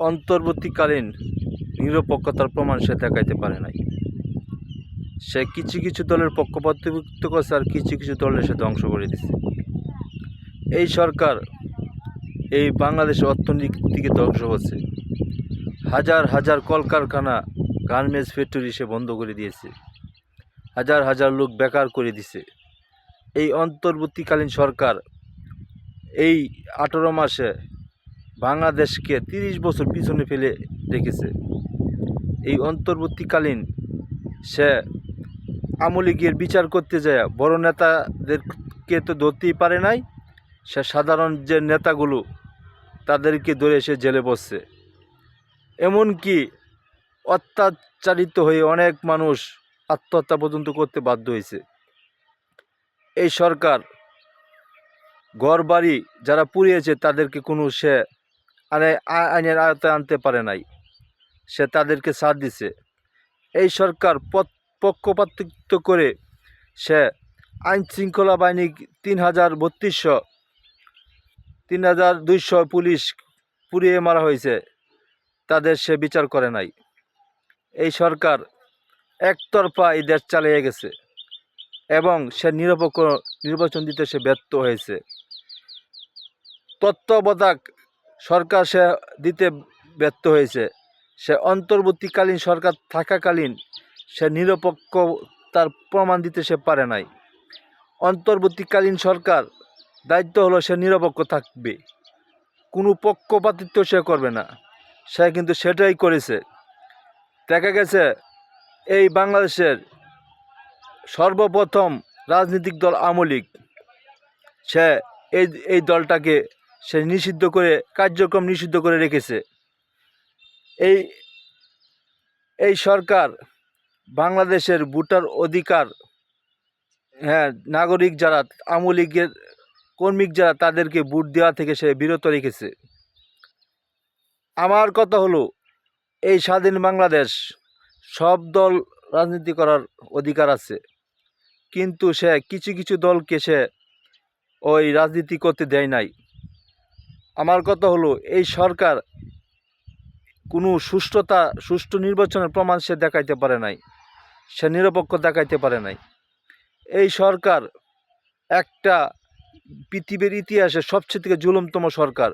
অন্তর্বর্তীকালীন নিরপেক্ষতার প্রমাণ সে দেখাইতে পারে নাই। সে কিছু কিছু দলের পক্ষপাতিত্ব করছে আর কিছু কিছু দলের সে ধ্বংস করে দিছে। এই সরকার এই বাংলাদেশের অর্থনীতিকে ধ্বংস করছে। হাজার হাজার কলকারখানা, গার্মেন্টস ফ্যাক্টরি সে বন্ধ করে দিয়েছে। হাজার হাজার লোক বেকার করে দিছে। এই অন্তর্বর্তীকালীন সরকার এই 18 মাসে বাংলাদেশকে 30 বছর পিছনে ফেলে রেখেছে। এই অন্তর্বর্তীকালীন সে আওয়ামী লীগের বিচার করতে যায় বড় নেতাদেরকে তো ধরতেই পারে নাই। সে সাধারণ যে নেতাগুলো তাদেরকে ধরে সে জেলে বসছে। এমনকি অত্যাচারিত হয়ে অনেক মানুষ আত্মহত্যা পর্যন্ত করতে বাধ্য হয়েছে। এই সরকার ঘরবাড়ি যারা পুড়িয়েছে তাদেরকে কোনো সে আইনের আয়তায় আনতে পারে নাই। সে তাদেরকে ছাড় দিছে। এই সরকার পক্ষপাতিত্ব করে সে আইন শৃঙ্খলা বাহিনী 3200 পুলিশ পুড়িয়ে মারা হয়েছে, তাদের সে বিচার করে নাই। এই সরকার একতরফা এই দেশ চালিয়ে গেছে এবং সে নিরপেক্ষ নির্বাচন দিতে সে ব্যর্থ হয়েছে। তত্ত্বাবধায়ক সরকার সে দিতে ব্যর্থ হয়েছে। সে অন্তর্বর্তীকালীন সরকার থাকাকালীন সে নিরপেক্ষ তার প্রমাণ দিতে সে পারে নাই। অন্তর্বর্তীকালীন সরকার দায়িত্ব হলো সে নিরপেক্ষ থাকবে, কোনো পক্ষপাতিত্ব সে করবে না। সে কিন্তু সেটাই করেছে। দেখা গেছে এই বাংলাদেশের সর্বপ্রথম রাজনৈতিক দল আওয়ামী লীগ, সে এই দলটাকে সে নিষিদ্ধ করে কার্যক্রম নিষিদ্ধ করে রেখেছে। এই সরকার বাংলাদেশের ভোটার অধিকার, নাগরিক যারা আওয়ামী লীগের কর্মী যারা তাদেরকে ভোট দেওয়া থেকে সে বিরত রেখেছে। আমার কথা হলো এই স্বাধীন বাংলাদেশ সব দল রাজনীতি করার অধিকার আছে, কিন্তু সে কিছু কিছু দলকে সে ওই রাজনীতি করতে দেয় নাই। আমার কথা হলো এই সরকার কোনো সুষ্ঠু নির্বাচনের প্রমাণ সে দেখাইতে পারে নাই, সে নিরপেক্ষ দেখাইতে পারে নাই। এই সরকার একটা পৃথিবীর ইতিহাসে সবচেয়ে থেকে জুলুমতম সরকার।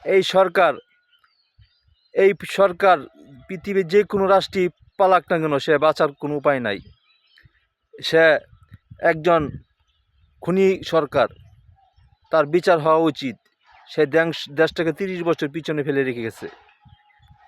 এই সরকার পৃথিবীর যে কোনো রাষ্ট্রই পালাক না কেন সে বাঁচার কোনো উপায় নাই। সে একজন খুনি সরকার, তার বিচার হওয়া উচিত। সে দেশটাকে 30 বছর পিছনে ফেলে রেখে গেছে।